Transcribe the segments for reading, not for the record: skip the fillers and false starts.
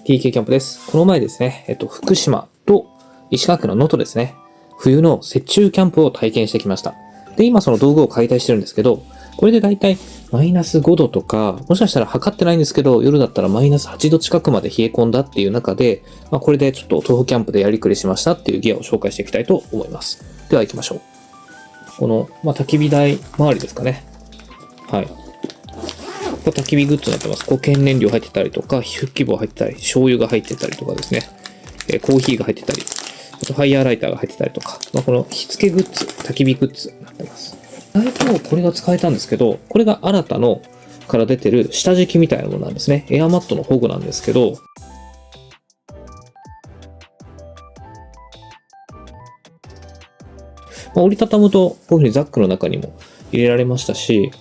TK キャンプです。この前ですね、福島と石川県の能登ですね、冬の雪中キャンプを体験してきました。で、今その道具を解体してるんですけど、これでだいたいマイナス5度とか、もしかしたら測ってないんですけど、夜だったらマイナス8度近くまで冷え込んだっていう中で、これでちょっと豆腐キャンプでやりくりしましたっていうギアを紹介していきたいと思います。では行きましょう。この、焚き火台周りですかね。はい。焚き火グッズになってます。固形燃料入ってたりとか、火吹き棒入ってたり、醤油が入ってたりとかですね。コーヒーが入ってたり、あとファイヤーライターが入ってたりとか、この火付けグッズ、焚き火グッズになってます。大体これが使えたんですけど、これが新たのから出てる下敷きみたいなものなんですね。エアマットの保護なんですけど、折りたたむとこういう風にザックの中にも入れられましたし、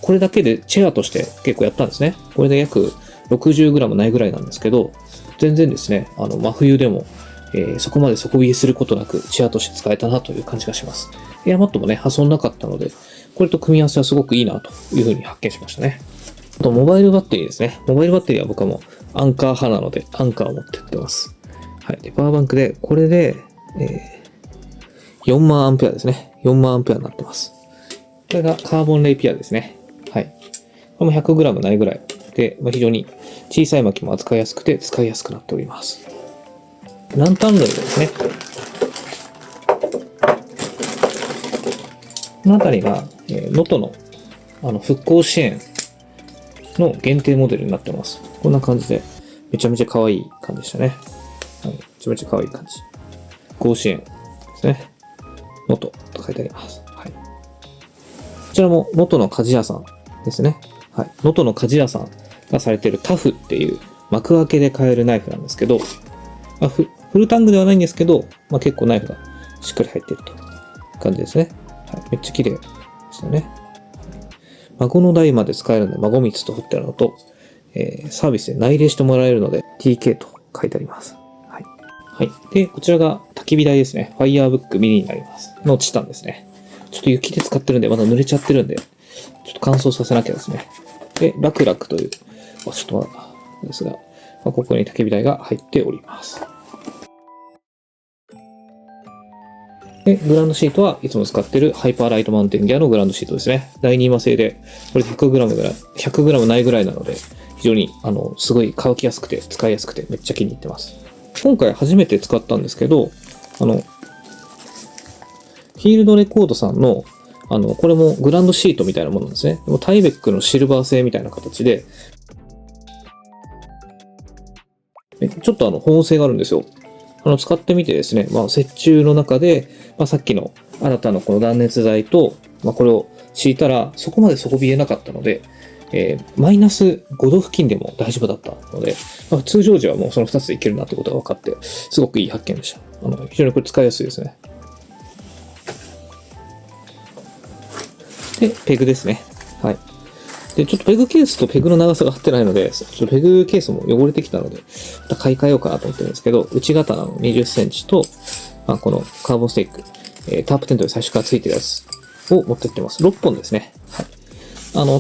これだけでチェアとして結構やったんですね。これで約 60g ないぐらいなんですけど、全然ですね、真冬でも、そこまで底冷えすることなくチェアとして使えたなという感じがします。エアマットもね、破損なかったので、これと組み合わせはすごくいいなというふうに発見しましたね。あと、モバイルバッテリーですね。モバイルバッテリーは僕はもうアンカー派なので、アンカーを持ってってます。はい。で、パワーバンクで、これで、4万アンペアですね。4万アンペアになってます。これがカーボンレイピアですね。はい。これも 100g ないぐらいで、非常に小さい薪も扱いやすくて使いやすくなっております。ランタン類ですね。このあたりが、能登の復興支援の限定モデルになってます。こんな感じで、めちゃめちゃ可愛い感じでしたね。はい、めちゃめちゃ可愛い感じ。復興支援ですね。能登と書いてあります。はい。こちらも能登の鍛冶屋さんですね。はい。能登の鍛冶屋さんがされているタフっていう幕開けで買えるナイフなんですけど、フルタングではないんですけど、結構ナイフがしっかり入っているという感じですね。はい、めっちゃ綺麗ですよね。孫の代まで使えるので、孫蜜と振ってあるのと、サービスで内入れしてもらえるので、TK と書いてあります。はい。はい。で、こちらが焚き火台ですね。ファイヤーブックミニになります。のチタンですね。ちょっと雪で使ってるんで、まだ濡れちゃってるんで、ちょっと乾燥させなきゃですね。で、ラクラクという、ちょっとですが、ここに焚き火台が入っております。で、グランドシートはいつも使っているハイパーライトマウンテンギアのグランドシートですね。第2麻製で、これ 100g ぐらい、100g ないぐらいなので、非常に、すごい乾きやすくて、使いやすくて、めっちゃ気に入ってます。今回初めて使ったんですけど、フィールドレコードさんの、これもグランドシートみたいなものなんですね。タイベックのシルバー製みたいな形で、ちょっと保温性があるんですよ。使ってみてですね、雪中の中で、さっきの新たなこの断熱材と、これを敷いたら、そこまで底冷えなかったので、マイナス5度付近でも大丈夫だったので、通常時はもうその2つでいけるなってことが分かって、すごくいい発見でした。非常にこれ使いやすいですね。で、ペグですね。はい。で、ちょっとペグケースとペグの長さが合ってないので、ちょっとペグケースも汚れてきたので、また買い替えようかなと思ってるんですけど、内刀の20センチと、このカーボンステーク、タープテントで最初から付いてるやつを持ってってます。6本ですね。はい。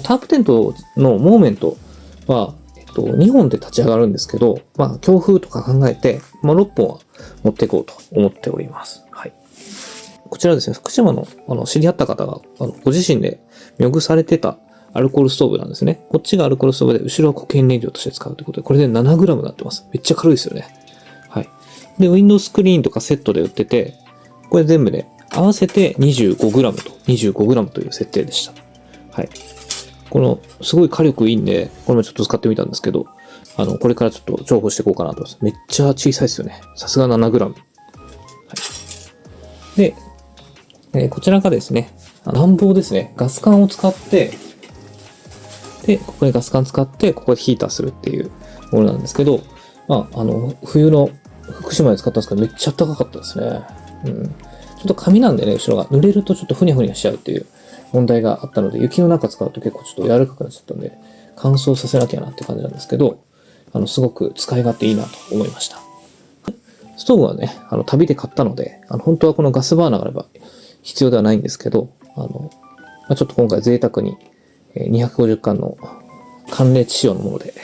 タープテントのモーメントは、2本で立ち上がるんですけど、強風とか考えて、6本は持っていこうと思っております。はい。こちらですね、福島の、知り合った方が、ご自身で妙具されてたアルコールストーブなんですね。こっちがアルコールストーブで、後ろは固形燃料として使うということで、これで 7g になってます。めっちゃ軽いですよね。はい。で、ウィンドウスクリーンとかセットで売ってて、これ全部で合わせて 25g と 25g という設定でした。はい。この、すごい火力いいんで、これもちょっと使ってみたんですけど、これからちょっと重宝していこうかなと思います。めっちゃ小さいですよね。さすが 7g。はい。で、こちらがですね、暖房ですね。ガス管を使って、で、ここでガス管使って、ここでヒーターするっていうものなんですけど、冬の福島で使ったんですけど、めっちゃ暖かかったですね。うん。ちょっと紙なんでね、後ろが濡れるとちょっとふにゃふにゃしちゃうっていう問題があったので、雪の中使うと結構ちょっと柔らかくなっちゃったんで、乾燥させなきゃなって感じなんですけど、すごく使い勝手いいなと思いました。ストーブはね、旅で買ったので、本当はこのガスバーナーがあれば必要ではないんですけど、ちょっと今回贅沢に250缶の寒冷地仕様のもので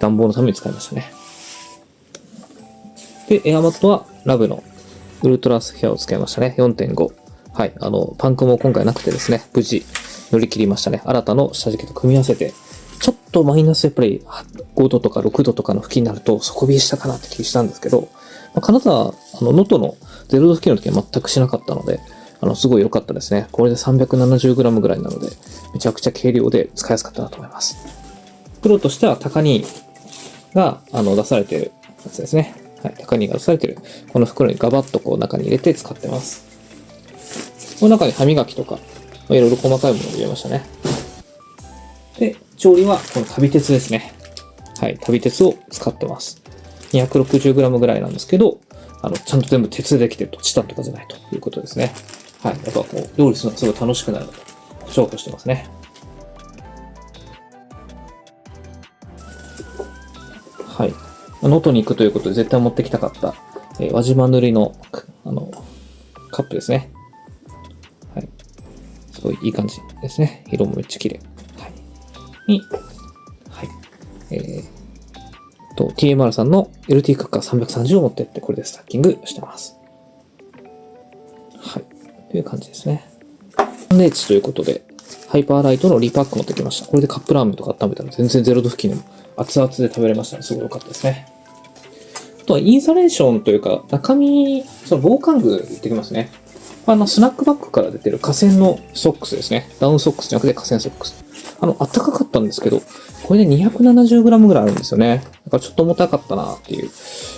暖房のために使いましたね。で、エアマットはラブのウルトラスフェアを使いましたね。4.5。はい。パンクも今回なくてですね、無事乗り切りましたね。新たの下敷きと組み合わせて、ちょっとマイナスやっぱり5度とか6度とかの付近になると底冷えしたかなって気がしたんですけど、金沢、能登の0度付近の時は全くしなかったので、すごい良かったですね。これで 370g ぐらいなので、めちゃくちゃ軽量で使いやすかったなと思います。黒としては高荷が出されているやつですね。はい、高荷が出されている。この袋にガバッとこう中に入れて使ってます。この中に歯磨きとか、いろいろ細かいものを入れましたね。で、調理はこの旅鉄ですね。はい、旅鉄を使ってます。260g ぐらいなんですけど、ちゃんと全部鉄でできてると、チタンとかじゃないということですね。はい。やっぱこう、料理するのがすごい楽しくなるので、重宝してますね。はい。能登に行くということで絶対持ってきたかった、輪島塗りの、カップですね。はい。すごいいい感じですね。色もめっちゃ綺麗。はい。はい。TMR さんの LT クッカー330を持ってって、これでスタッキングしてます。はい。という感じですね。サンデーチということで、ハイパーライトのリパック持ってきました。これでカップラーメンとか温めたら全然0度付近でも熱々で食べれましたね。すごい良かったですね。あとはインサレーションというか、中身、その防寒具言ってきますね。スナックバッグから出てる河川のソックスですね。ダウンソックスじゃなくて河川ソックス。あったかかったんですけど、これで 270g ぐらいあるんですよね。だからちょっと重たかったなっていう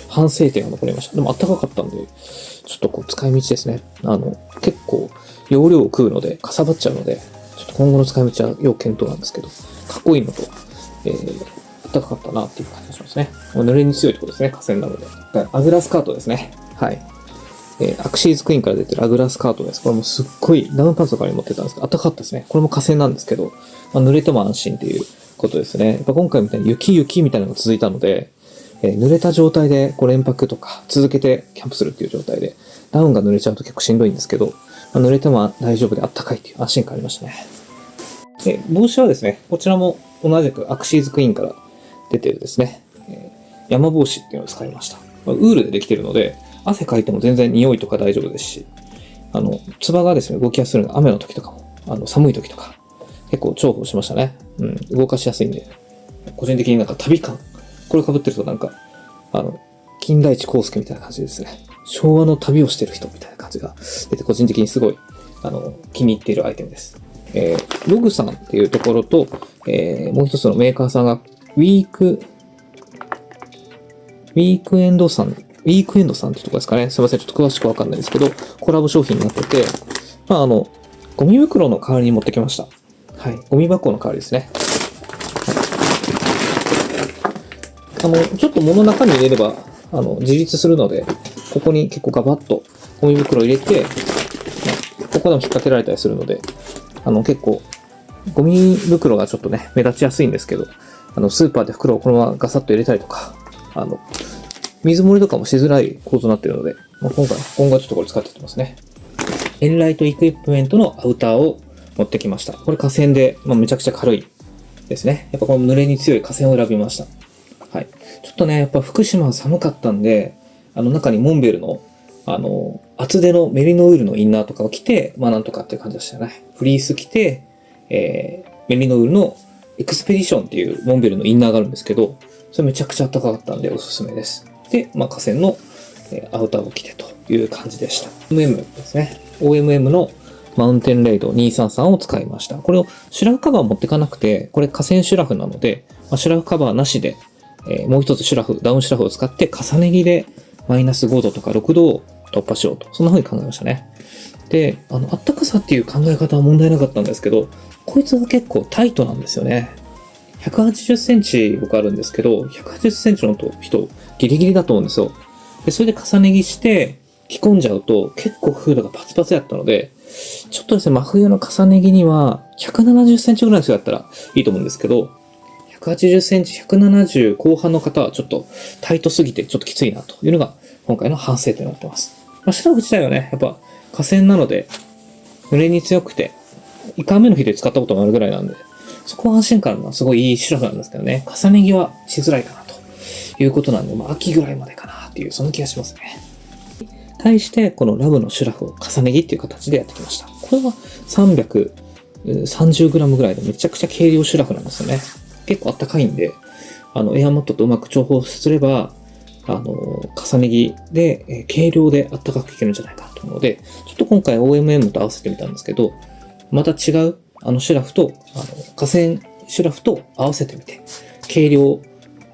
反省点が残りました。でも暖かかったんで、ちょっとこう使い道ですね。結構容量を食うので、かさばっちゃうので、ちょっと今後の使い道は要検討なんですけど、かっこいいのと、暖かかったなっていう感じがしますね。濡れに強いところですね、河川なので。アグラスカートですね。はい。アクシーズクイーンから出てるアグラスカートです。これもすっごいダウンパンツとかに持ってたんですけど、暖かかったですね。これも河川なんですけど、濡れても安心っていうことですね。やっぱ今回みたいに雪みたいなのが続いたので、濡れた状態でこう連泊とか続けてキャンプするっていう状態で、ダウンが濡れちゃうと結構しんどいんですけど、濡れても大丈夫で暖かいっていう安心感ありましたね。で、帽子はですね、こちらも同じくアクシーズクイーンから出てるですね、山帽子っていうのを使いました。ウールでできているので、汗かいても全然匂いとか大丈夫ですし、つばがですね、動きやすいので、雨の時とかも、寒い時とか、結構重宝しましたね。動かしやすいんで、個人的になんか旅感、これ被ってるとなんか、金田一耕助みたいな感じですね。昭和の旅をしてる人みたいな感じが出て、個人的にすごい、気に入っているアイテムです。ログさんっていうところと、もう一つのメーカーさんが、ウィークエンドさんっていうところですかね。すいません。ちょっと詳しくわかんないですけど、コラボ商品になってて、ゴミ袋の代わりに持ってきました。はい。ゴミ箱の代わりですね。はい、ちょっと物の中に入れれば、自立するので、ここに結構ガバッとゴミ袋を入れて、ここでも引っ掛けられたりするので、結構、ゴミ袋がちょっとね、目立ちやすいんですけど、スーパーで袋をこのままガサッと入れたりとか、水漏れとかもしづらい構造になっているので、今後はちょっとこれ使っていってますね。エンライトエクイプメントのアウターを持ってきました。これ河川で、めちゃくちゃ軽いですね。やっぱこの濡れに強い河川を選びました。はい。ちょっとね、やっぱ福島は寒かったんで、中にモンベルの、厚手のメリノウールのインナーとかを着て、なんとかっていう感じでしたね。フリース着て、メリノウールのエクスペディションっていうモンベルのインナーがあるんですけど、それめちゃくちゃ暖かかったんでおすすめです。で、河川のアウターを着てという感じでした。OMM ですね。OMM のマウンテンレイド233を使いました。これをシュラフカバー持ってかなくて、これ河川シュラフなので、シュラフカバーなしで、もう一つダウンシュラフを使って重ね着でマイナス5度とか6度を突破しようと。そんな風に考えましたね。で、あったかさっていう考え方は問題なかったんですけど、こいつが結構タイトなんですよね。180センチ僕あるんですけど、180センチの人ギリギリだと思うんですよ。で、それで重ね着して着込んじゃうと結構フードがパツパツやったので、ちょっとですね、真冬の重ね着には170センチぐらいの人だったらいいと思うんですけど、180センチ、170後半の方はちょっとタイトすぎてちょっときついなというのが今回の反省点になってます。シュラフ自体はね、やっぱ河川なので濡れに強くて、1回目の日で使ったこともあるぐらいなんで、そこは安心感のすごいいいシュラフなんですけどね、重ね着はしづらいかなということなんで、秋ぐらいまでかなっていう、そんな気がしますね。対して、このラブのシュラフを重ね着っていう形でやってきました。これは330g ぐらいでめちゃくちゃ軽量シュラフなんですよね。結構あったかいんで、エアマットとうまく調合すれば、重ね着で、軽量であったかくいけるんじゃないかと思うので、ちょっと今回 OMM と合わせてみたんですけど、また違う、シュラフと、河川シュラフと合わせてみて、軽量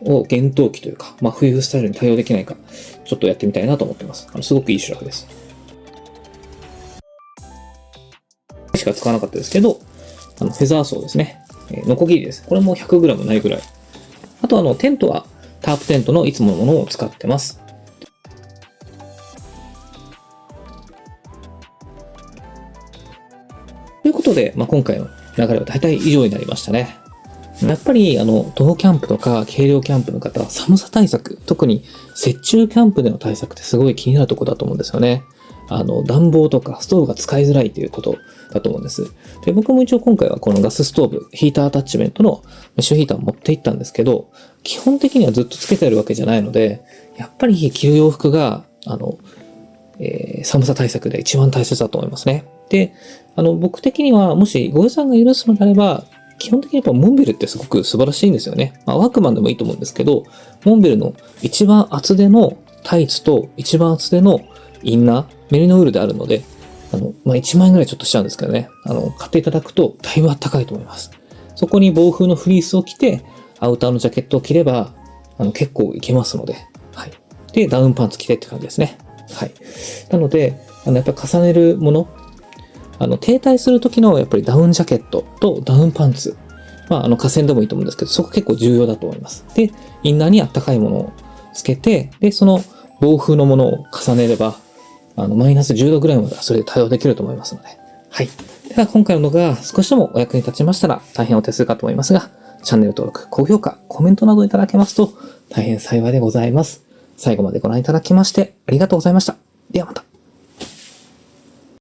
を厳冬期というか、冬スタイルに対応できないか、ちょっとやってみたいなと思ってます。すごくいいシュラフです。しか使わなかったですけど、フェザーソーですね。ノコギリです。これも 100g ないぐらい。あとテントはタープテントのいつものものを使ってます。ということで、今回の流れは大体以上になりましたね。やっぱり、徒歩キャンプとか軽量キャンプの方は寒さ対策、特に雪中キャンプでの対策ってすごい気になるところだと思うんですよね。暖房とかストーブが使いづらいということだと思うんです。で、僕も一応今回はこのガスストーブ、ヒーターアタッチメントのメッシュヒーターを持って行ったんですけど、基本的にはずっとつけてるわけじゃないので、やっぱり着る洋服が、寒さ対策で一番大切だと思いますね。で、僕的にはもしご予算が許すのであれば、基本的にやっぱモンベルってすごく素晴らしいんですよね。ワークマンでもいいと思うんですけど、モンベルの一番厚手のタイツと一番厚手のインナー、メリノウールであるので、1万円ぐらいちょっとしちゃうんですけどね。買っていただくとだいぶあったかいと思います。そこに防風のフリースを着て、アウターのジャケットを着れば、結構いけますので、はい。で、ダウンパンツ着てって感じですね。はい。なので、やっぱり重ねるもの、停滞する時のやっぱりダウンジャケットとダウンパンツ。河川でもいいと思うんですけど、そこ結構重要だと思います。で、インナーにあったかいものをつけて、で、その防風のものを重ねれば、マイナス10度ぐらいまではそれで対応できると思いますので。はい。では、今回の動画が少しでもお役に立ちましたら、大変お手数かと思いますが、チャンネル登録、高評価、コメントなどいただけますと、大変幸いでございます。最後までご覧いただきまして、ありがとうございました。ではまた。